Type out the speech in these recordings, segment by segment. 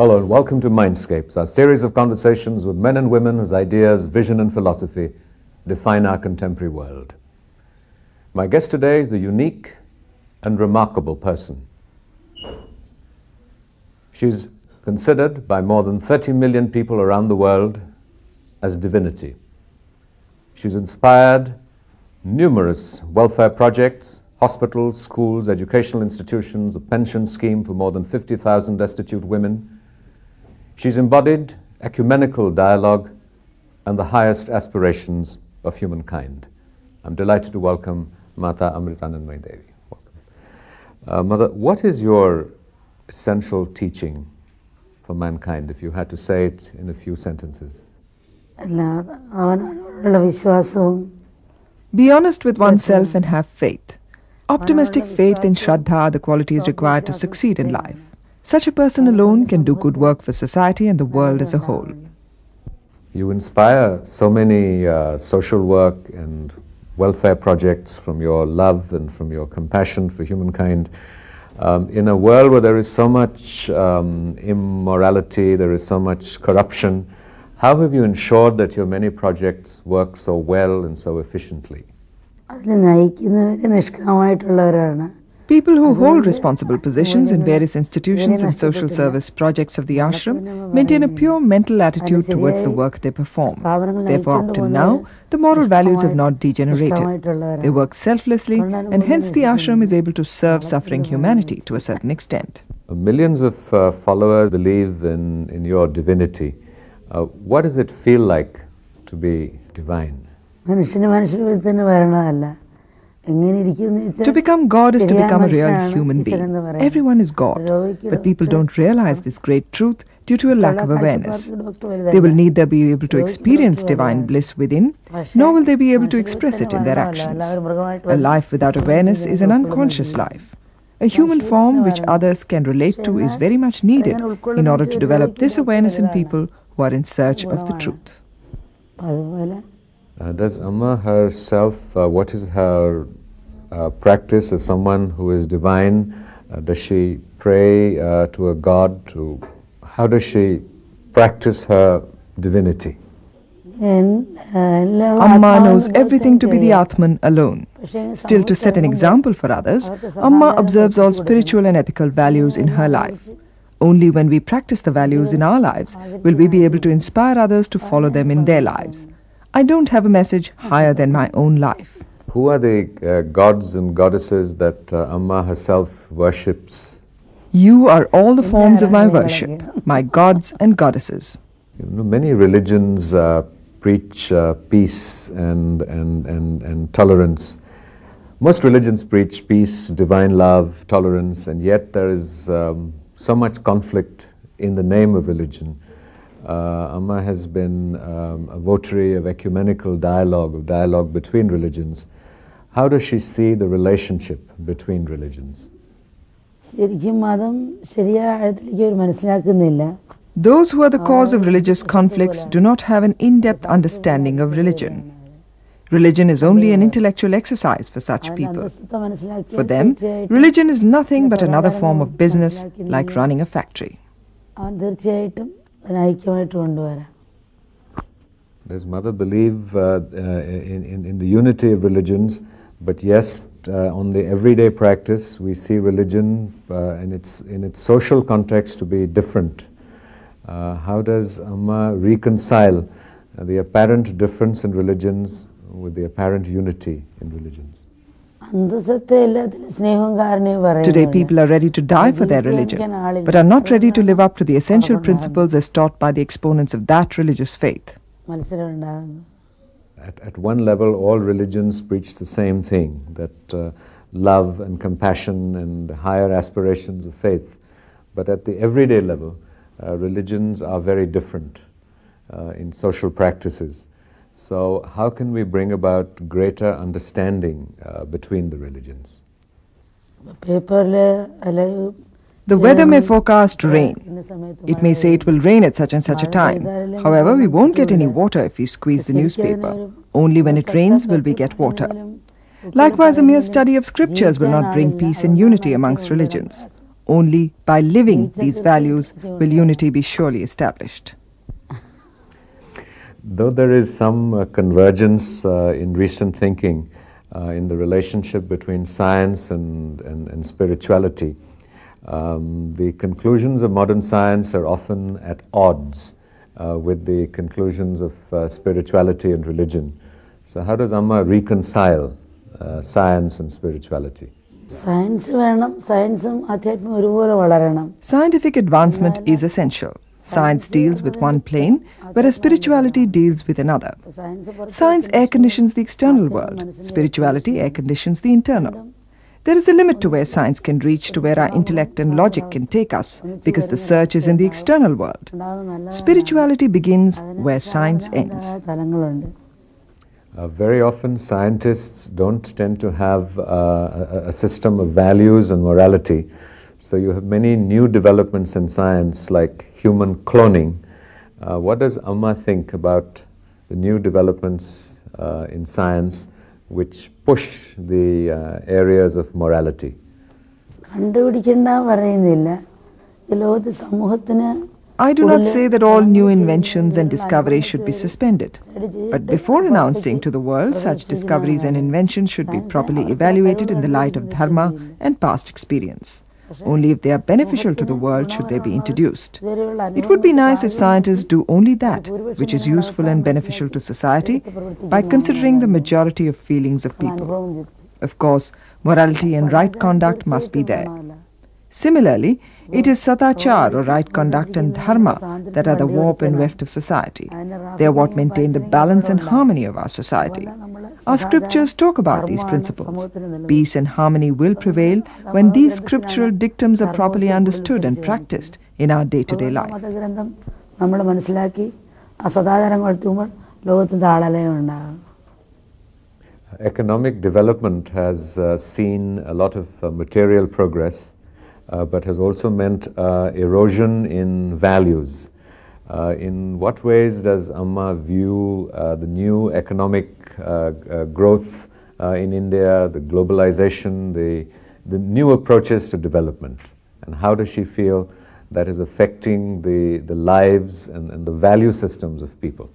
Hello and welcome to Mindscapes, our series of conversations with men and women whose ideas, vision and philosophy define our contemporary world. My guest today is a unique and remarkable person. She's considered by more than 30 million people around the world as divinity. She's inspired numerous welfare projects, hospitals, schools, educational institutions, a pension scheme for more than 50,000 destitute women. She's embodied ecumenical dialogue and the highest aspirations of humankind. I'm delighted to welcome Mata Amritanandamayi Devi. Welcome. Mother, what is your essential teaching for mankind, if you had to say it in a few sentences? Be honest with oneself and have faith. Optimistic faith and Shraddha are the qualities required to succeed in life. Such a person alone can do good work for society and the world as a whole. You inspire so many social work and welfare projects from your love and from your compassion for humankind. In a world where there is so much immorality, there is so much corruption, how have you ensured that your many projects work so well and so efficiently? People who hold responsible positions in various institutions and social service projects of the ashram maintain a pure mental attitude towards the work they perform. Therefore, up till now, the moral values have not degenerated. They work selflessly, and hence the ashram is able to serve suffering humanity to a certain extent. Millions of followers believe in your divinity. What does it feel like to be divine? To become God is to become a real human being. Everyone is God, but people don't realize this great truth due to a lack of awareness. They will neither be able to experience divine bliss within, nor will they be able to express it in their actions. A life without awareness is an unconscious life. A human form which others can relate to is very much needed in order to develop this awareness in people who are in search of the truth. Does Amma herself, what is her practice as someone who is divine? Does she pray to a god? How does she practice her divinity? Amma knows everything to be the Atman alone. Still, to set an example for others, Amma observes all spiritual and ethical values in her life. Only when we practice the values in our lives will we be able to inspire others to follow them in their lives. I don't have a message higher than my own life. Who are the gods and goddesses that Amma herself worships? You are all the forms of my worship, my gods and goddesses. You know, many religions preach peace and tolerance. Most religions preach peace, divine love, tolerance, and yet there is so much conflict in the name of religion. Amma has been a votary of ecumenical dialogue between religions. How does she see the relationship between religions? Those who are the cause of religious conflicts do not have an in-depth understanding of religion. Religion is only an intellectual exercise for such people. For them, religion is nothing but another form of business, like running a factory. Does Mother believe in the unity of religions, but yes, on the everyday practice we see religion in its social context to be different? How does Amma reconcile the apparent difference in religions with the apparent unity in religions? Today people are ready to die for their religion, but are not ready to live up to the essential principles as taught by the exponents of that religious faith. At one level, all religions preach the same thing, that love and compassion and higher aspirations of faith. But at the everyday level, religions are very different in social practices. So how can we bring about greater understanding between the religions? The weather may forecast rain. It may say it will rain at such and such a time. However, we won't get any water if we squeeze the newspaper. Only when it rains will we get water. Likewise, a mere study of scriptures will not bring peace and unity amongst religions. Only by living these values will unity be surely established. Though there is some convergence in recent thinking in the relationship between science and spirituality, the conclusions of modern science are often at odds with the conclusions of spirituality and religion. So how does Amma reconcile science and spirituality? Scientific advancement is essential. Science deals with one plane, whereas spirituality deals with another. Science air conditions the external world. Spirituality air conditions the internal. There is a limit to where science can reach, to where our intellect and logic can take us, because the search is in the external world. Spirituality begins where science ends. Very often scientists don't tend to have a system of values and morality. So you have many new developments in science like human cloning. What does Amma think about the new developments in science which push the areas of morality? I do not say that all new inventions and discoveries should be suspended. But before announcing to the world, such discoveries and inventions should be properly evaluated in the light of dharma and past experience. Only if they are beneficial to the world should they be introduced. It would be nice if scientists do only that which is useful and beneficial to society by considering the majority of feelings of people. Of course, morality and right conduct must be there. Similarly, it is satachar or right conduct and dharma that are the warp and weft of society. They are what maintain the balance and harmony of our society. Our scriptures talk about these principles. Peace and harmony will prevail when these scriptural dictums are properly understood and practiced in our day-to-day life. Economic development has seen a lot of material progress, but has also meant erosion in values. In what ways does Amma view the new economic growth in India, the globalization, the new approaches to development? And how does she feel that is affecting the lives and the value systems of people?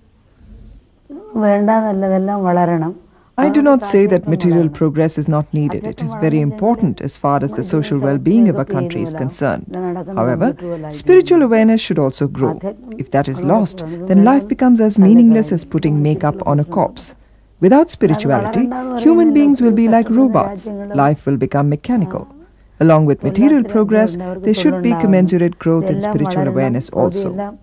I do not say that material progress is not needed. It is very important as far as the social well-being of a country is concerned. However, spiritual awareness should also grow. If that is lost, then life becomes as meaningless as putting makeup on a corpse. Without spirituality, human beings will be like robots. Life will become mechanical. Along with material progress, there should be commensurate growth in spiritual awareness also.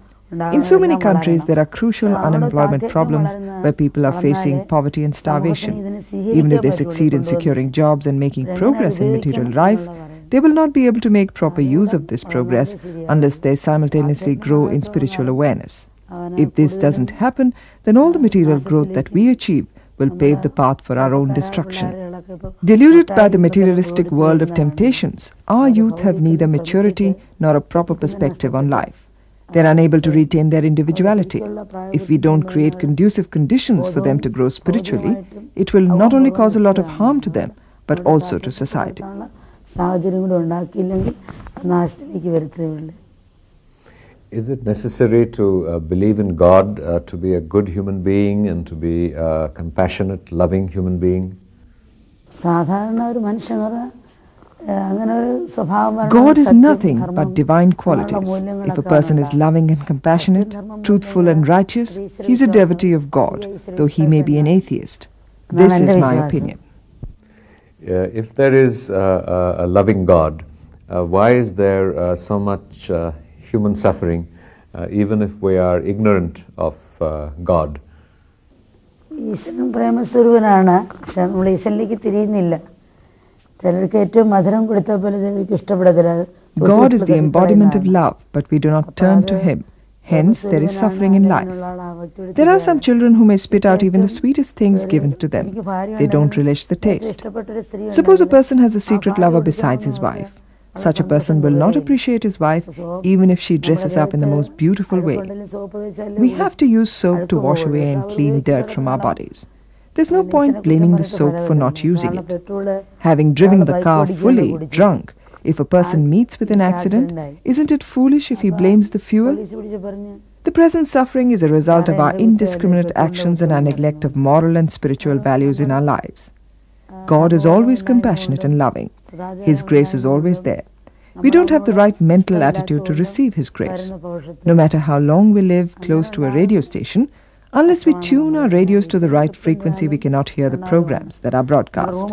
In so many countries, there are crucial unemployment problems where people are facing poverty and starvation. Even if they succeed in securing jobs and making progress in material life, they will not be able to make proper use of this progress unless they simultaneously grow in spiritual awareness. If this doesn't happen, then all the material growth that we achieve will pave the path for our own destruction. Deluded by the materialistic world of temptations, our youth have neither maturity nor a proper perspective on life. They are unable to retain their individuality. If we don't create conducive conditions for them to grow spiritually, it will not only cause a lot of harm to them, but also to society. Is it necessary to believe in God to be a good human being and to be a compassionate, loving human being? God is nothing but divine qualities. If a person is loving and compassionate, truthful and righteous, he is a devotee of God, though he may be an atheist. This is my opinion. If there is a loving God, why is there so much human suffering, even if we are ignorant of God? God is the embodiment of love, but we do not turn to Him. Hence, there is suffering in life. There are some children who may spit out even the sweetest things given to them. They don't relish the taste. Suppose a person has a secret lover besides his wife. Such a person will not appreciate his wife even if she dresses up in the most beautiful way. We have to use soap to wash away and clean dirt from our bodies. There's no point blaming the soap for not using it. Having driven the car fully, drunk, If a person meets with an accident, isn't it foolish if he blames the fuel? The present suffering is a result of our indiscriminate actions and our neglect of moral and spiritual values in our lives. God is always compassionate and loving. His grace is always there. We don't have the right mental attitude to receive His grace. No matter how long we live close to a radio station, unless we tune our radios to the right frequency, we cannot hear the programs that are broadcast.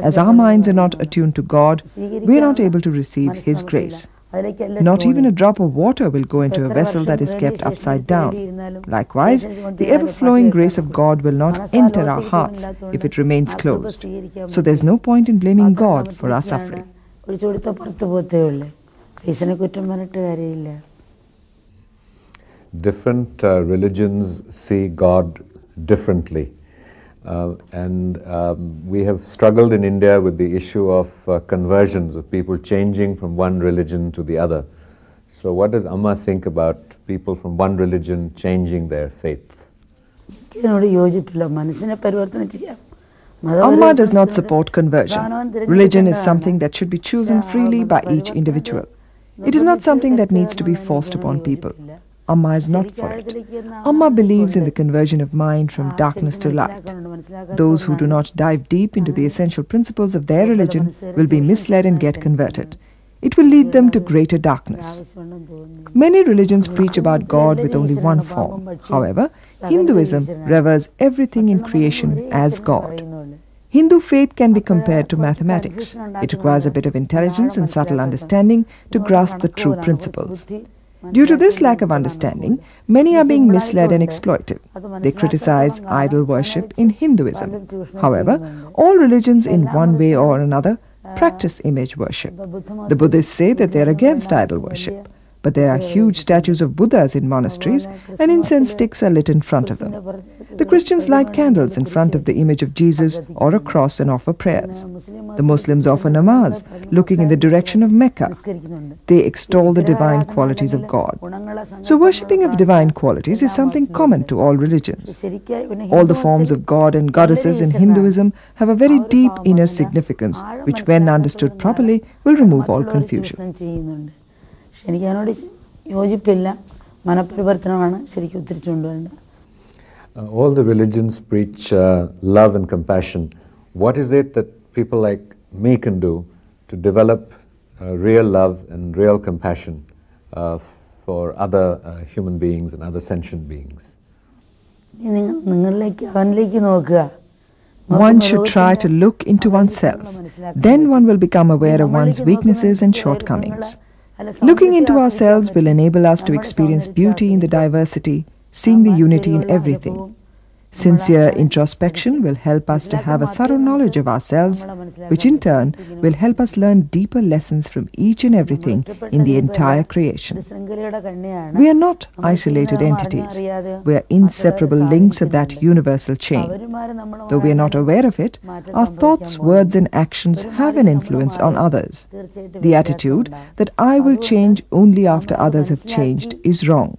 As our minds are not attuned to God, we are not able to receive His grace. Not even a drop of water will go into a vessel that is kept upside down. Likewise, the ever-flowing grace of God will not enter our hearts if it remains closed. So there's no point in blaming God for our suffering. Different religions see God differently. We have struggled in India with the issue of conversions, of people changing from one religion to the other. So what does Amma think about people from one religion changing their faith? Amma does not support conversion. Religion is something that should be chosen freely by each individual. It is not something that needs to be forced upon people. Amma is not for it. Amma believes in the conversion of mind from darkness to light. Those who do not dive deep into the essential principles of their religion will be misled and get converted. It will lead them to greater darkness. Many religions preach about God with only one form. However, Hinduism reveres everything in creation as God. Hindu faith can be compared to mathematics. It requires a bit of intelligence and subtle understanding to grasp the true principles. Due to this lack of understanding, many are being misled and exploited. They criticize idol worship in Hinduism. However, all religions in one way or another practice image worship. The Buddhists say that they are against idol worship, but there are huge statues of Buddhas in monasteries and incense sticks are lit in front of them. The Christians light candles in front of the image of Jesus or a cross and offer prayers. The Muslims offer namaz, looking in the direction of Mecca. They extol the divine qualities of God. So worshipping of divine qualities is something common to all religions. All the forms of God and goddesses in Hinduism have a very deep inner significance, which when understood properly will remove all confusion. All the religions preach love and compassion. What is it that people like me can do to develop real love and real compassion for other human beings and other sentient beings? One should try to look into oneself. Then one will become aware of one's weaknesses and shortcomings. Looking into ourselves will enable us to experience beauty in the diversity, seeing the unity in everything. Sincere introspection will help us to have a thorough knowledge of ourselves, which in turn will help us learn deeper lessons from each and everything in the entire creation. We are not isolated entities. We are inseparable links of that universal chain. Though we are not aware of it, our thoughts, words and actions have an influence on others. The attitude that I will change only after others have changed is wrong.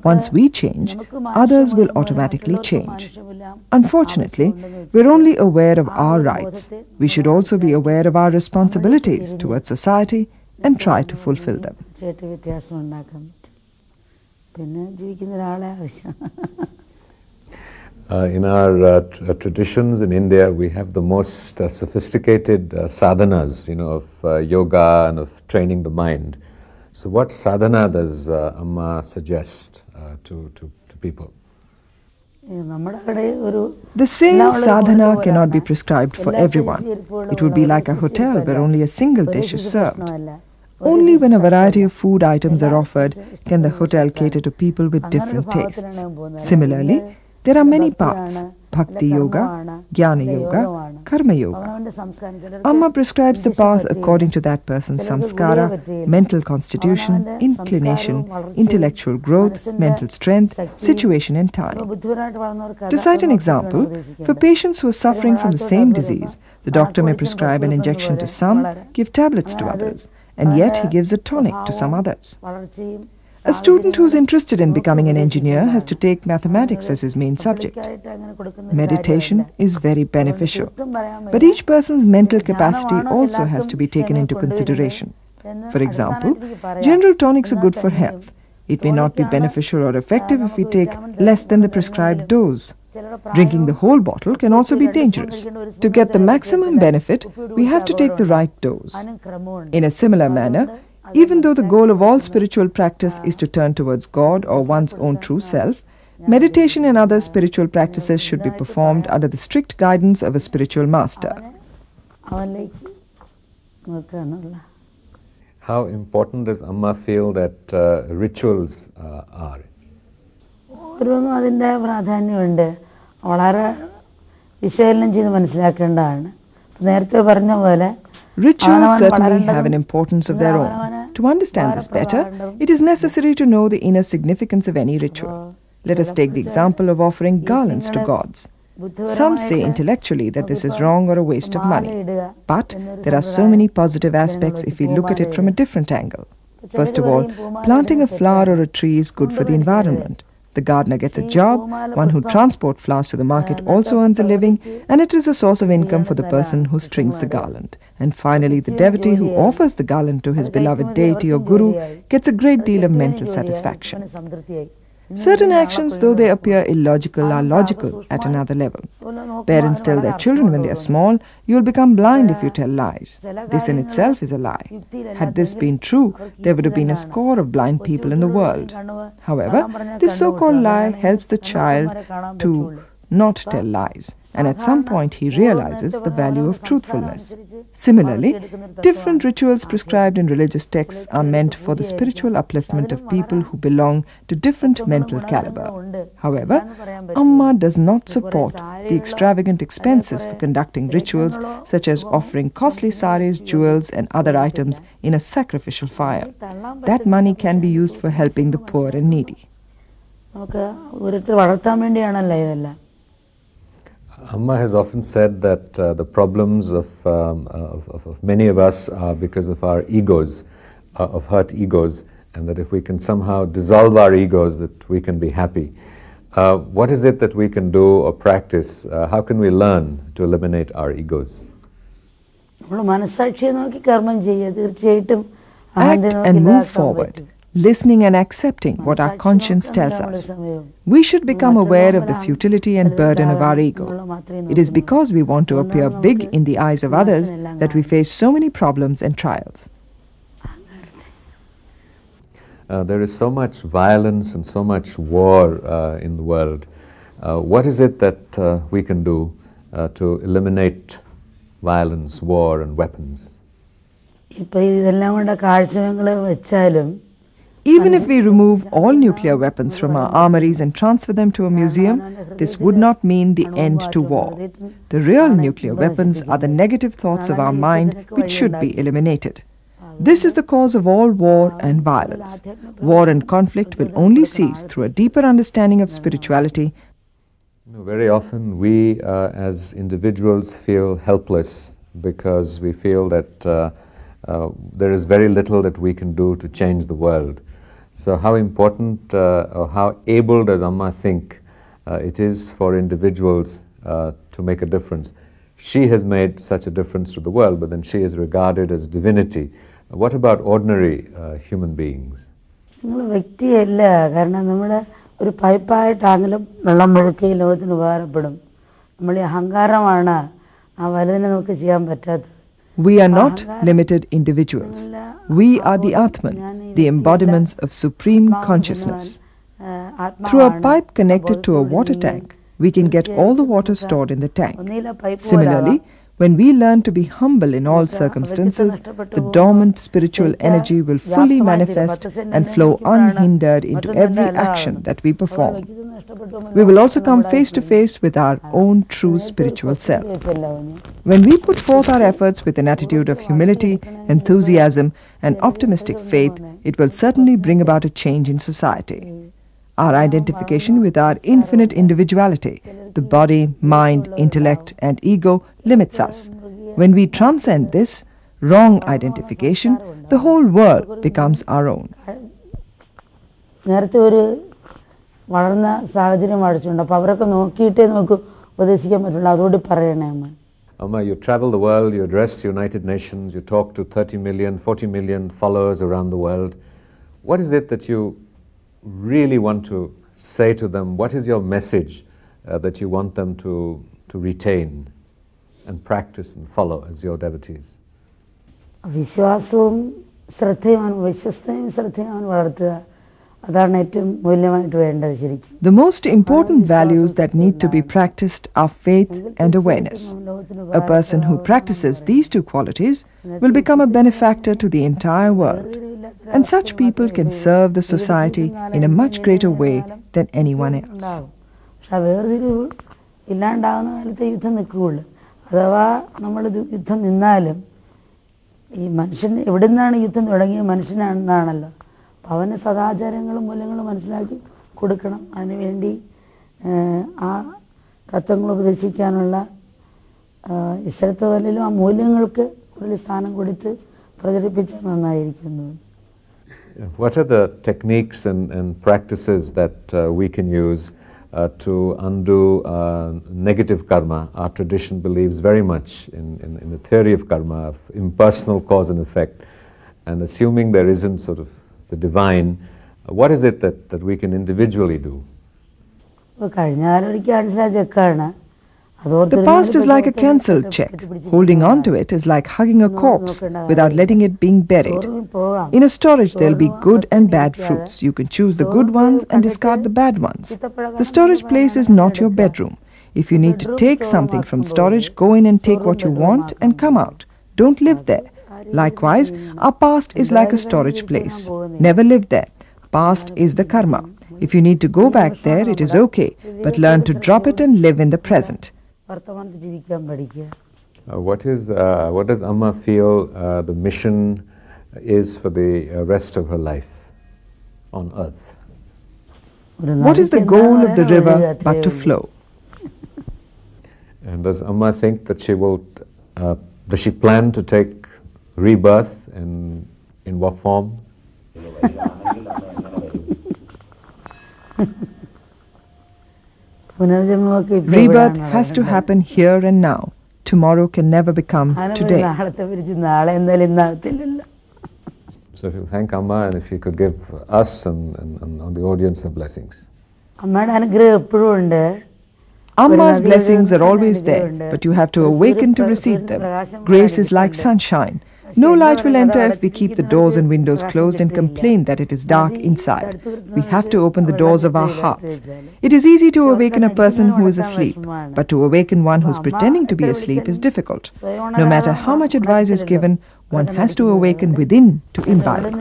Once we change, others will automatically change. Unfortunately, we're only aware of our rights. We should also be aware of our responsibilities towards society and try to fulfill them. In our traditions in India, we have the most sophisticated sadhanas, of yoga and of training the mind. So what sadhana does Amma suggest to people? The same sadhana cannot be prescribed for everyone. It would be like a hotel where only a single dish is served. Only when a variety of food items are offered can the hotel cater to people with different tastes. Similarly, there are many paths: Bhakti Yoga, Jnana Yoga, Karma Yoga. Amma prescribes the path according to that person's samskara, mental constitution, inclination, intellectual growth, mental strength, situation and time. To cite an example, for patients who are suffering from the same disease, the doctor may prescribe an injection to some, give tablets to others, and yet he gives a tonic to some others. A student who's interested in becoming an engineer has to take mathematics as his main subject. Meditation is very beneficial, but each person's mental capacity also has to be taken into consideration. For example, general tonics are good for health. It may not be beneficial or effective if we take less than the prescribed dose. Drinking the whole bottle can also be dangerous. To get the maximum benefit, we have to take the right dose. In a similar manner, even though the goal of all spiritual practice is to turn towards God or one's own true self, meditation and other spiritual practices should be performed under the strict guidance of a spiritual master. How important does Amma feel that rituals are? Rituals certainly have an importance of their own. To understand this better, it is necessary to know the inner significance of any ritual. Let us take the example of offering garlands to gods. Some say intellectually that this is wrong or a waste of money. But there are so many positive aspects if we look at it from a different angle. First of all, planting a flower or a tree is good for the environment. The gardener gets a job, one who transports flowers to the market also earns a living, and it is a source of income for the person who strings the garland. And finally, the devotee who offers the garland to his beloved deity or guru gets a great deal of mental satisfaction. Certain actions, though they appear illogical, are logical at another level. Parents tell their children when they are small, "You will become blind if you tell lies." This in itself is a lie. Had this been true, there would have been a score of blind people in the world. However, this so-called lie helps the child to not tell lies, and at some point he realizes the value of truthfulness. Similarly, different rituals prescribed in religious texts are meant for the spiritual upliftment of people who belong to different mental caliber. However, Amma does not support the extravagant expenses for conducting rituals such as offering costly saris, jewels and other items in a sacrificial fire. That money can be used for helping the poor and needy. Amma has often said that the problems of many of us are because of our egos, of hurt egos, and that if we can somehow dissolve our egos, that we can be happy. What is it that we can do or practice? How can we learn to eliminate our egos? Act and move forward, listening and accepting what our conscience tells us. We should become aware of the futility and burden of our ego. It is because we want to appear big in the eyes of others that we face so many problems and trials. There is so much violence and so much war in the world. What is it that we can do to eliminate violence, war and weapons? Even if we remove all nuclear weapons from our armories and transfer them to a museum, this would not mean the end to war. The real nuclear weapons are the negative thoughts of our mind which should be eliminated. This is the cause of all war and violence. War and conflict will only cease through a deeper understanding of spirituality. Very often we as individuals feel helpless because we feel that there is very little that we can do to change the world. So how important or how able does Amma think it is for individuals to make a difference? She has made such a difference to the world, but then she is regarded as divinity. What about ordinary human beings? We are not limited individuals. We are the Atman, the embodiments of supreme consciousness. Through a pipe connected to a water tank, we can get all the water stored in the tank. Similarly, when we learn to be humble in all circumstances, the dormant spiritual energy will fully manifest and flow unhindered into every action that we perform. We will also come face to face with our own true spiritual self. When we put forth our efforts with an attitude of humility, enthusiasm, and optimistic faith, it will certainly bring about a change in society. Our identification with our infinite individuality, the body, mind, intellect, and ego limits us. When we transcend this wrong identification, the whole world becomes our own. നേരത്തെ ഒരു വളർന്ന സാഹചര്യം വായിച്ചുണ്ട്. അപ്പോൾ അവരൊക്കെ നോക്കിയിട്ടേ നമുക്ക് ഉപദേശിക്കാൻ പറ്റുള്ളൂ. അതുകൂടി പറയണേ അമ്മ. Amma, you travel the world, you address the United Nations, you talk to 30 million, 40 million followers around the world. What is it that you really want to say to them? What is your message that you want them to retain and practice and follow as your devotees? വിശ്വാസവും ശ്രദ്ധയും വിശ്വസ്തയും ശ്രദ്ധയും വളർത്തുക. അതാണ് ഏറ്റവും മൂല്യമായിട്ട് വേണ്ടത് ശരിക്കും. The most important values that need to be practiced are faith and awareness. A person who practices these two qualities will become a benefactor to the entire world. And such people can serve the society in a much greater way than anyone else. പക്ഷെ വേർതിരിവ് ഇല്ലാണ്ടാവുന്ന കാലത്തെ യുദ്ധം നിൽക്കുകയുള്ളു. അഥവാ നമ്മൾ യുദ്ധം നിന്നാലും ഈ മനുഷ്യൻ എവിടെ നിന്നാണ് യുദ്ധം തുടങ്ങിയ മനുഷ്യനാണെന്നാണല്ലോ. അപ്പോൾ അവന് സദാചാരങ്ങളും മൂല്യങ്ങളും മനസ്സിലാക്കി കൊടുക്കണം. അതിനുവേണ്ടി ആ തത്വങ്ങൾ ഉപദേശിക്കാനുള്ള ഇഷ്ടത്തവരിലും ആ മൂല്യങ്ങൾക്ക് കൂടുതൽ സ്ഥാനം കൊടുത്ത് പ്രചരിപ്പിച്ചാൽ നന്നായിരിക്കുന്നു. What are the techniques and practices that we can use to undo negative karma? Our tradition believes very much in the theory of karma, of impersonal cause and effect. And assuming there isn't sort of the divine, what is it that we can individually do? The past is like a cancelled check. Holding on to it is like hugging a corpse without letting it being buried. In a storage there will be good and bad fruits. You can choose the good ones and discard the bad ones. The storage place is not your bedroom. If you need to take something from storage, go in and take what you want and come out. Don't live there. Likewise, our past is like a storage place. Never live there. Past is the karma. If you need to go back there, it is okay, but learn to drop it and live in the present. What does Amma feel the mission is for the rest of her life on earth? What is the goal of the river but to flow? And does Amma think that does she plan to take rebirth, and in what form? Rebirth has to happen here and now. Tomorrow can never become today. So if you thank Amma, and if you could give us and the audience her blessings. Amma's blessings are always there, but you have to awaken to receive them. Grace is like sunshine. No light will enter if we keep the doors and windows closed and complain that it is dark inside. We have to open the doors of our hearts. It is easy to awaken a person who is asleep, but to awaken one who is pretending to be asleep is difficult. No matter how much advice is given, one has to awaken within to imbibe it.